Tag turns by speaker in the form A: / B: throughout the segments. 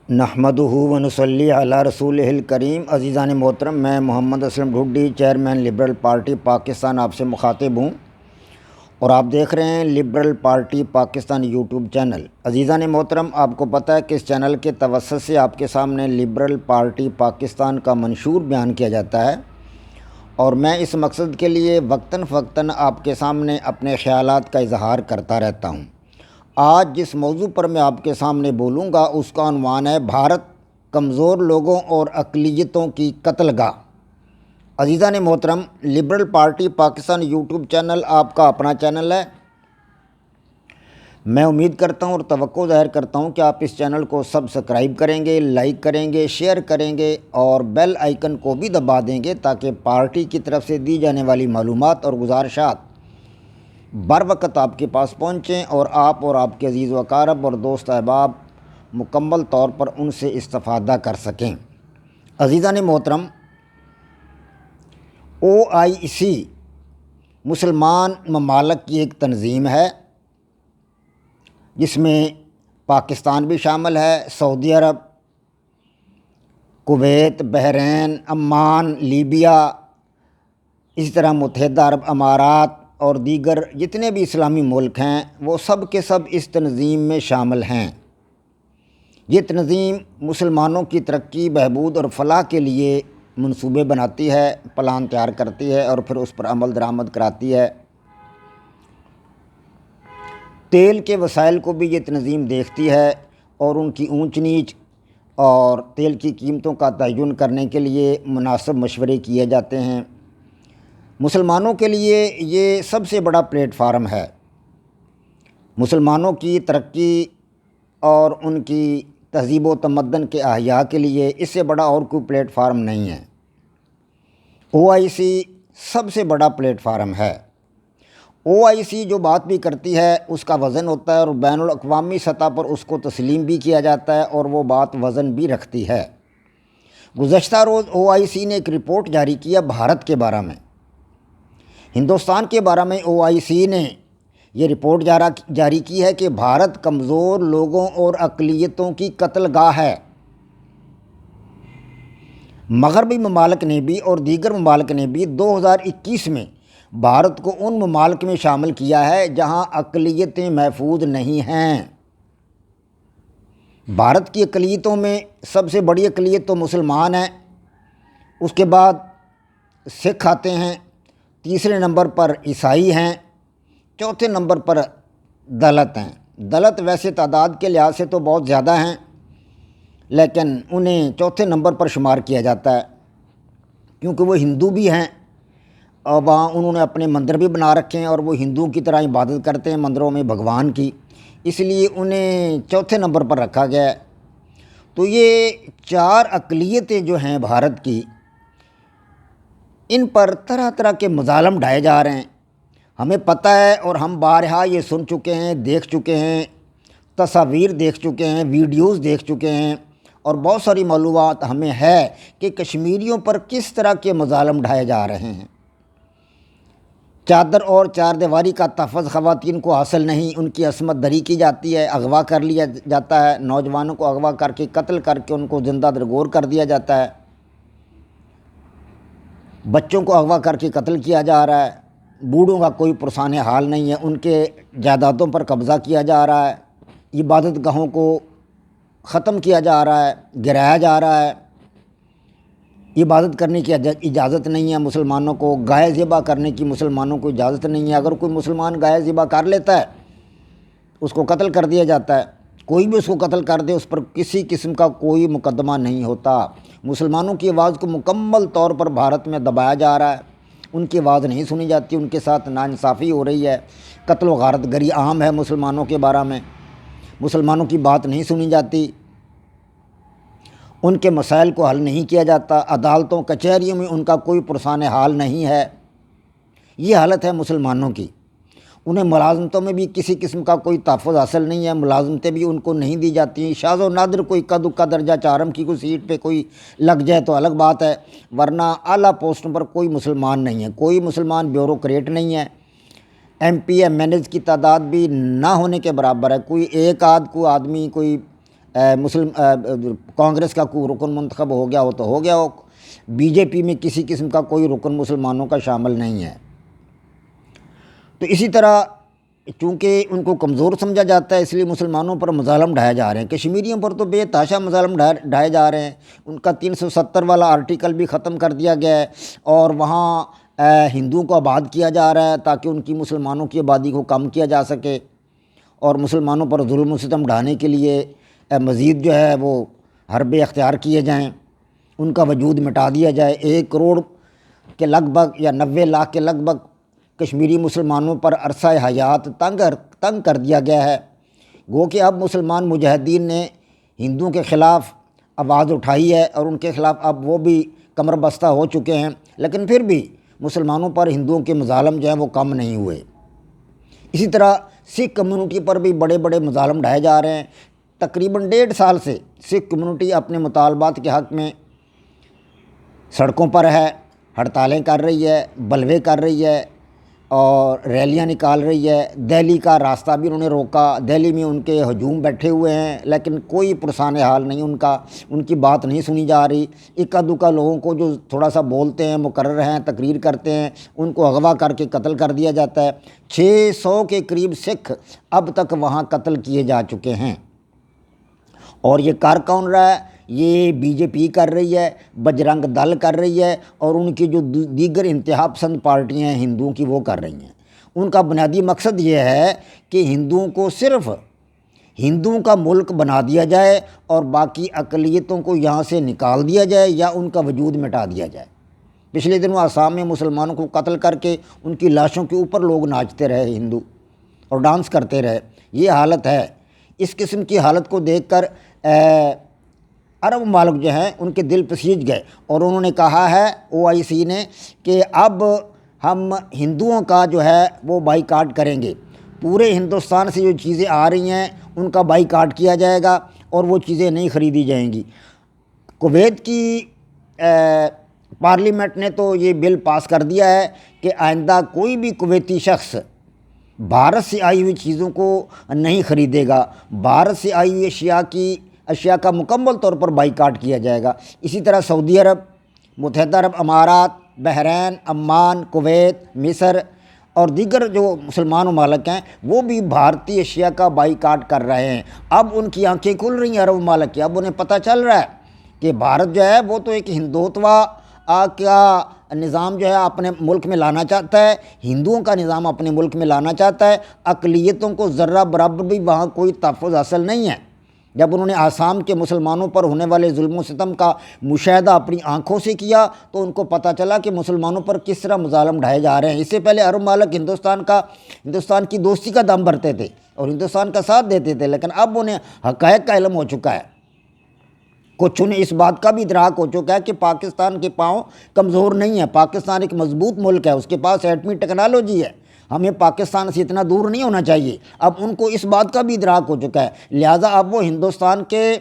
A: نحمدہ ونصلی علی رسولہ الکریم۔ عزیزان محترم، میں Muhammad Aslam Dhuddi, chairman liberal party Pakistan آپ سے مخاطب ہوں اور آپ دیکھ رہے ہیں liberal party Pakistan YouTube channel. عزیزان محترم، آپ کو پتہ ہے کہ اس چینل کے توسط سے آپ کے سامنے لبرل پارٹی پاکستان کا منشور بیان کیا جاتا ہے اور میں اس مقصد کے لیے وقتاً فوقتاً آپ کے سامنے اپنے خیالات کا اظہار کرتا رہتا ہوں۔ آج جس موضوع پر میں آپ کے سامنے بولوں گا اس کا عنوان ہے بھارت کمزور لوگوں اور اقلیتوں کی قتل گاہ۔ عزیزان محترم، liberal party Pakistan YouTube channel آپ کا اپنا چینل ہے۔ میں امید کرتا ہوں اور توقع ظاہر کرتا ہوں کہ آپ اس چینل کو سبسکرائب کریں گے، لائک کریں گے، شیئر کریں گے اور بیل آئیکن کو بھی دبا دیں گے تاکہ پارٹی کی طرف سے دی جانے والی معلومات اور گزارشات بر وقت آپ کے پاس پہنچیں اور آپ کے عزیز و اقارب اور دوست احباب مکمل طور پر ان سے استفادہ کر سکیں۔ عزیزان محترم، OIC مسلمان ممالک کی ایک تنظیم ہے جس میں پاکستان بھی شامل ہے، سعودی عرب، کویت، بحرین، عمان، لیبیا، اسی طرح متحدہ عرب امارات اور دیگر جتنے بھی اسلامی ملک ہیں وہ سب کے سب اس تنظیم میں شامل ہیں۔ یہ تنظیم مسلمانوں کی ترقی، بہبود اور فلاح کے لیے منصوبے بناتی ہے، پلان تیار کرتی ہے اور پھر اس پر عمل درآمد کراتی ہے۔ تیل کے وسائل کو بھی یہ تنظیم دیکھتی ہے اور ان کی اونچ نیچ اور تیل کی قیمتوں کا تعین کرنے کے لیے مناسب مشورے کیے جاتے ہیں۔ مسلمانوں کے لیے یہ سب سے بڑا پلیٹ فارم ہے۔ مسلمانوں کی ترقی اور ان کی تہذیب و تمدن کے احیاء کے لیے اس سے بڑا اور کوئی پلیٹ فارم نہیں ہے۔ OIC سب سے بڑا پلیٹ فارم ہے۔ OIC جو بات بھی کرتی ہے اس کا وزن ہوتا ہے اور بین الاقوامی سطح پر اس کو تسلیم بھی کیا جاتا ہے اور وہ بات وزن بھی رکھتی ہے۔ گزشتہ روز OIC نے ایک رپورٹ جاری کیا بھارت کے بارے میں۔ ہندوستان کے بارے میں OIC نے یہ رپورٹ جاری کی ہے کہ بھارت کمزور لوگوں اور اقلیتوں کی قتل گاہ ہے۔ مغربی ممالک نے بھی اور دیگر ممالک نے بھی 2021 میں بھارت کو ان ممالک میں شامل کیا ہے جہاں اقلیتیں محفوظ نہیں ہیں۔ بھارت کی اقلیتوں میں سب سے بڑی اقلیت تو مسلمان ہیں، اس کے بعد سکھ آتے ہیں، تیسرے نمبر پر عیسائی ہیں، چوتھے نمبر پر دلت ہیں۔ دلت ویسے تعداد کے لحاظ سے تو بہت زیادہ ہیں لیکن انہیں چوتھے نمبر پر شمار کیا جاتا ہے کیونکہ وہ ہندو بھی ہیں اور وہاں انہوں نے اپنے مندر بھی بنا رکھے ہیں اور وہ ہندوؤں کی طرح عبادت کرتے ہیں مندروں میں بھگوان کی، اس لیے انہیں چوتھے نمبر پر رکھا گیا ہے۔ تو یہ 4 اقلیتیں جو ہیں بھارت کی، ان پر طرح طرح کے مظالم ڈھائے جا رہے ہیں۔ ہمیں پتہ ہے اور ہم بارہا یہ سن چکے ہیں، دیکھ چکے ہیں، تصاویر دیکھ چکے ہیں، ویڈیوز دیکھ چکے ہیں اور بہت ساری معلومات ہمیں ہے کہ کشمیریوں پر کس طرح کے مظالم ڈھائے جا رہے ہیں۔ چادر اور چار دیواری کا تحفظ خواتین کو حاصل نہیں، ان کی عصمت دری کی جاتی ہے، اغوا کر لیا جاتا ہے، نوجوانوں کو اغوا کر کے قتل کر کے ان کو زندہ درگور کر دیا جاتا ہے، بچوں کو اغوا کر کے قتل کیا جا رہا ہے، بوڑھوں کا کوئی پرسان حال نہیں ہے، ان کے جائیدادوں پر قبضہ کیا جا رہا ہے، عبادت گاہوں کو ختم کیا جا رہا ہے، گرایا جا رہا ہے، عبادت کرنے کی اجازت نہیں ہے مسلمانوں کو، گائے ذبح کرنے کی مسلمانوں کو اجازت نہیں ہے۔ اگر کوئی مسلمان گائے ذبح کر لیتا ہے اس کو قتل کر دیا جاتا ہے، کوئی بھی اس کو قتل کر دے اس پر کسی قسم کا کوئی مقدمہ نہیں ہوتا۔ مسلمانوں کی آواز کو مکمل طور پر بھارت میں دبایا جا رہا ہے، ان کی آواز نہیں سنی جاتی، ان کے ساتھ ناانصافی ہو رہی ہے، قتل و غارت گری عام ہے مسلمانوں کے بارے میں، مسلمانوں کی بات نہیں سنی جاتی، ان کے مسائل کو حل نہیں کیا جاتا، عدالتوں کچہریوں میں ان کا کوئی پرسان حال نہیں ہے۔ یہ حالت ہے مسلمانوں کی۔ انہیں ملازمتوں میں بھی کسی قسم کا کوئی تحفظ حاصل نہیں ہے، ملازمتیں بھی ان کو نہیں دی جاتی، شاذ و نادر کوئی کد کا درجہ 4 کی کوئی سیٹ پہ کوئی لگ جائے تو الگ بات ہے، ورنہ اعلیٰ پوسٹوں پر کوئی مسلمان نہیں ہے، کوئی مسلمان بیوروکریٹ نہیں ہے۔ MP MNs کی تعداد بھی نہ ہونے کے برابر ہے، کوئی ایک آدھ کو آدمی کوئی کانگریس کا کوئی رکن منتخب ہو گیا ہو تو ہو گیا ہو، بی جے پی میں کسی قسم کا کوئی رکن مسلمانوں کا شامل نہیں ہے۔ تو اسی طرح چونکہ ان کو کمزور سمجھا جاتا ہے، اس لیے مسلمانوں پر مظالم ڈھائے جا رہے ہیں۔ کشمیریوں پر تو بے تحاشا مظالم ڈھائے جا رہے ہیں۔ ان کا 370 والا آرٹیکل بھی ختم کر دیا گیا ہے، اور وہاں ہندوؤں کو آباد کیا جا رہا ہے تاکہ ان کی مسلمانوں کی آبادی کو کم کیا جا سکے، اور مسلمانوں پر ظلم و ستم ڈھانے کے لیے مزید جو ہے وہ حربے اختیار کیے جائیں، ان کا وجود مٹا دیا جائے۔ 1 کروڑ کے لگ بھگ یا 90 لاکھ کے لگ بھگ کشمیری مسلمانوں پر عرصہ حیات تنگ کر دیا گیا ہے۔ گو کہ اب مسلمان مجاہدین نے ہندوؤں کے خلاف آواز اٹھائی ہے، اور ان کے خلاف اب وہ بھی کمر بستہ ہو چکے ہیں، لیکن پھر بھی مسلمانوں پر ہندوؤں کے مظالم جو ہیں وہ کم نہیں ہوئے۔ اسی طرح سکھ کمیونٹی پر بھی بڑے بڑے مظالم ڈھائے جا رہے ہیں۔ تقریباً 1.5 سال سے سکھ کمیونٹی اپنے مطالبات کے حق میں سڑکوں پر ہے، ہڑتالیں کر رہی ہے، بلوے کر رہی ہے، اور ریلیاں نکال رہی ہے۔ دہلی کا راستہ بھی انہوں نے روکا، دہلی میں ان کے ہجوم بیٹھے ہوئے ہیں، لیکن کوئی پرسان حال نہیں ان کی بات نہیں سنی جا رہی۔ اکا دکا لوگوں کو جو تھوڑا سا بولتے ہیں، مقرر ہیں، تقریر کرتے ہیں، ان کو اغوا کر کے قتل کر دیا جاتا ہے۔ 600 کے قریب سکھ اب تک وہاں قتل کیے جا چکے ہیں، اور یہ کر کون رہا ہے؟ یہ بی جے پی کر رہی ہے، بجرنگ دل کر رہی ہے، اور ان کی جو دیگر انتہا پسند پارٹیاں ہیں ہندوؤں کی وہ کر رہی ہیں۔ ان کا بنیادی مقصد یہ ہے کہ ہندوؤں کو صرف ہندوؤں کا ملک بنا دیا جائے، اور باقی اقلیتوں کو یہاں سے نکال دیا جائے یا ان کا وجود مٹا دیا جائے۔ پچھلے دنوں آسام میں مسلمانوں کو قتل کر کے ان کی لاشوں کے اوپر لوگ ناچتے رہے ہندو، اور ڈانس کرتے رہے۔ یہ حالت ہے۔ اس قسم کی حالت کو دیکھ کر عرب ممالک جو ہیں ان کے دل پسیج گئے، اور انہوں نے کہا ہے OIC نے کہ اب ہم ہندوؤں کا جو ہے وہ بائیکاٹ کریں گے۔ پورے ہندوستان سے جو چیزیں آ رہی ہیں ان کا بائیکاٹ کیا جائے گا، اور وہ چیزیں نہیں خریدی جائیں گی۔ کویت کی پارلیمنٹ نے تو یہ بل پاس کر دیا ہے کہ آئندہ کوئی بھی کویتی شخص بھارت سے آئی ہوئی چیزوں کو نہیں خریدے گا۔ بھارت سے آئی ہوئی اشیاء کا مکمل طور پر بائیکاٹ کیا جائے گا۔ اسی طرح سعودی عرب، متحدہ عرب امارات، بحرین، عمان، کویت، مصر اور دیگر جو مسلمان ممالک ہیں وہ بھی بھارتی اشیاء کا بائیکاٹ کر رہے ہیں۔ اب ان کی آنکھیں کھل رہی ہیں عرب ممالک کی۔ اب انہیں پتہ چل رہا ہے کہ بھارت جو ہے وہ تو ایک ہندوتوا کا نظام جو ہے اپنے ملک میں لانا چاہتا ہے، ہندوؤں کا نظام اپنے ملک میں لانا چاہتا ہے۔ اقلیتوں کو ذرہ برابر بھی وہاں کوئی تحفظ حاصل نہیں ہے۔ جب انہوں نے آسام کے مسلمانوں پر ہونے والے ظلم و ستم کا مشاہدہ اپنی آنکھوں سے کیا تو ان کو پتہ چلا کہ مسلمانوں پر کس طرح مظالم ڈھائے جا رہے ہیں۔ اس سے پہلے عرب ممالک ہندوستان کی دوستی کا دم بھرتے تھے اور ہندوستان کا ساتھ دیتے تھے، لیکن اب انہیں حقائق کا علم ہو چکا ہے۔ کچھ انہیں اس بات کا بھی ادراک ہو چکا ہے کہ پاکستان کے پاؤں کمزور نہیں ہے، پاکستان ایک مضبوط ملک ہے، اس کے پاس ایٹمی ٹیکنالوجی ہے، ہمیں پاکستان سے اتنا دور نہیں ہونا چاہیے۔ اب ان کو اس بات کا بھی ادراک ہو چکا ہے، لہٰذا اب وہ ہندوستان کے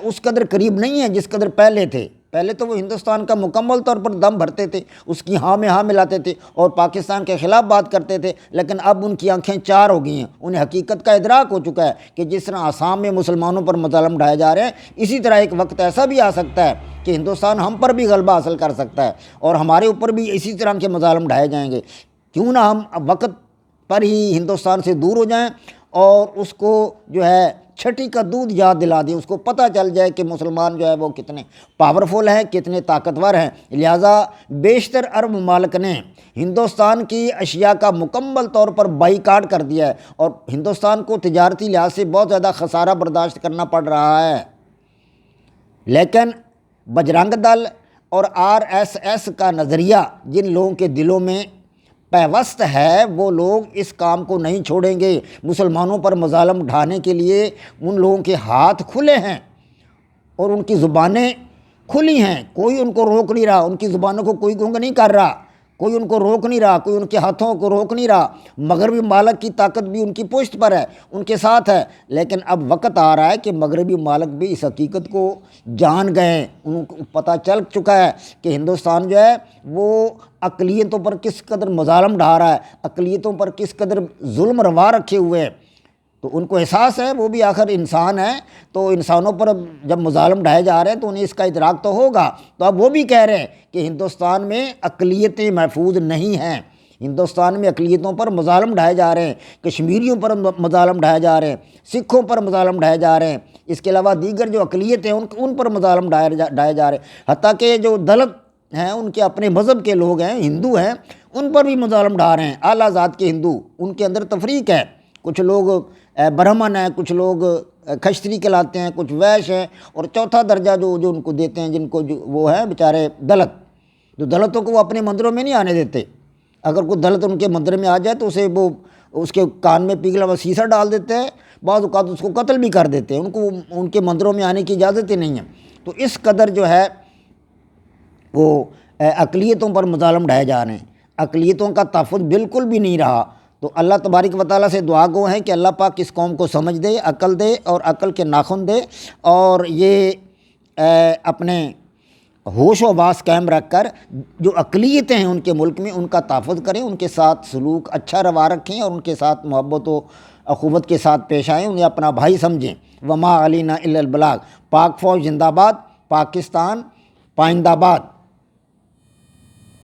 A: اس قدر قریب نہیں ہیں جس قدر پہلے تھے۔ پہلے تو وہ ہندوستان کا مکمل طور پر دم بھرتے تھے، اس کی ہاں میں ہاں ملاتے تھے اور پاکستان کے خلاف بات کرتے تھے، لیکن اب ان کی آنکھیں چار ہو گئی ہیں، انہیں حقیقت کا ادراک ہو چکا ہے کہ جس طرح آسام میں مسلمانوں پر مظالم ڈھائے جا رہے ہیں، اسی طرح ایک وقت ایسا بھی آ سکتا ہے کہ ہندوستان ہم پر بھی غلبہ حاصل کر سکتا ہے اور ہمارے اوپر بھی اسی طرح کے مظالم ڈھائے جائیں گے۔ کیوں نہ ہم وقت پر ہی ہندوستان سے دور ہو جائیں اور اس کو جو ہے چھٹی کا دودھ یاد دلا دیں، اس کو پتہ چل جائے کہ مسلمان جو ہے وہ کتنے پاورفل ہیں، کتنے طاقتور ہیں۔ لہٰذا بیشتر عرب ممالک نے ہندوستان کی اشیاء کا مکمل طور پر بائیکاٹ کر دیا ہے اور ہندوستان کو تجارتی لحاظ سے بہت زیادہ خسارہ برداشت کرنا پڑ رہا ہے۔ لیکن بجرنگ دل اور RSS کا نظریہ جن لوگوں کے دلوں میں پیوست ہے وہ لوگ اس کام کو نہیں چھوڑیں گے۔ مسلمانوں پر مظالم اٹھانے کے لیے ان لوگوں کے ہاتھ کھلے ہیں اور ان کی زبانیں کھلی ہیں، کوئی ان کو روک نہیں رہا، ان کی زبانوں کو کوئی گنگ نہیں کر رہا، کوئی ان کو روک نہیں رہا، کوئی ان کے ہاتھوں کو روک نہیں رہا۔ مغربی ممالک کی طاقت بھی ان کی پشت پر ہے، ان کے ساتھ ہے، لیکن اب وقت آ رہا ہے کہ مغربی ممالک بھی اس حقیقت کو جان گئے، ان کو پتہ چل چکا ہے کہ ہندوستان جو ہے وہ اقلیتوں پر کس قدر مظالم ڈھا رہا ہے، اقلیتوں پر کس قدر ظلم روا رکھے ہوئے ہیں۔ تو ان کو احساس ہے، وہ بھی آخر انسان ہے، تو انسانوں پر جب مظالم ڈھائے جا رہے ہیں تو انہیں اس کا ادراک تو ہوگا۔ تو اب وہ بھی کہہ رہے ہیں کہ ہندوستان میں اقلیتیں محفوظ نہیں ہیں، ہندوستان میں اقلیتوں پر مظالم ڈھائے جا رہے ہیں، کشمیریوں پر مظالم ڈھائے جا رہے ہیں، سکھوں پر مظالم ڈھائے جا رہے ہیں، اس کے علاوہ دیگر جو اقلیتیں ہیں ان پر مظالم ڈھائے جا رہے ہیں، حتیٰ کہ جو دلت ہیں، ان کے اپنے مذہب کے لوگ ہیں، ہندو ہیں، ان پر بھی مظالم ڈھا رہے ہیں، اعلیٰ ذات کے ہندو، ان کے اندر تفریق ہے، کچھ لوگ برہمن ہیں، کچھ لوگ کھشتری کہلاتے ہیں، کچھ ویش ہیں، اور چوتھا درجہ جو ان کو دیتے ہیں، جن کو جو وہ ہیں بیچارے دلت، جو دلتوں کو وہ اپنے مندروں میں نہیں آنے دیتے۔ اگر کوئی دلت ان کے مندر میں آ جائے تو اسے وہ اس کے کان میں پگھلا ہوا سیسا ڈال دیتے ہیں، بعض اوقات اس کو قتل بھی کر دیتے ہیں، ان کو ان کے مندروں میں آنے کی اجازت ہی نہیں ہے۔ تو اس قدر جو ہے وہ اقلیتوں پر مظالم ڈھائے جا رہے ہیں، اقلیتوں کا تحفظ بالکل بھی نہیں رہا۔ تو اللہ تبارک و تعالیٰ سے دعا گو ہیں کہ اللہ پاک اس قوم کو سمجھ دے، عقل دے، اور عقل کے ناخن دے، اور یہ اپنے ہوش و حواس قائم رکھ کر جو اقلیتیں ہیں ان کے ملک میں ان کا تحفظ کریں، ان کے ساتھ سلوک اچھا روا رکھیں، اور ان کے ساتھ محبت و اخوت کے ساتھ پیش آئیں، انہیں اپنا بھائی سمجھیں۔ وما علینا الا البلاغ۔ پاک فوج زندہ باد، پاکستان پائندہ باد۔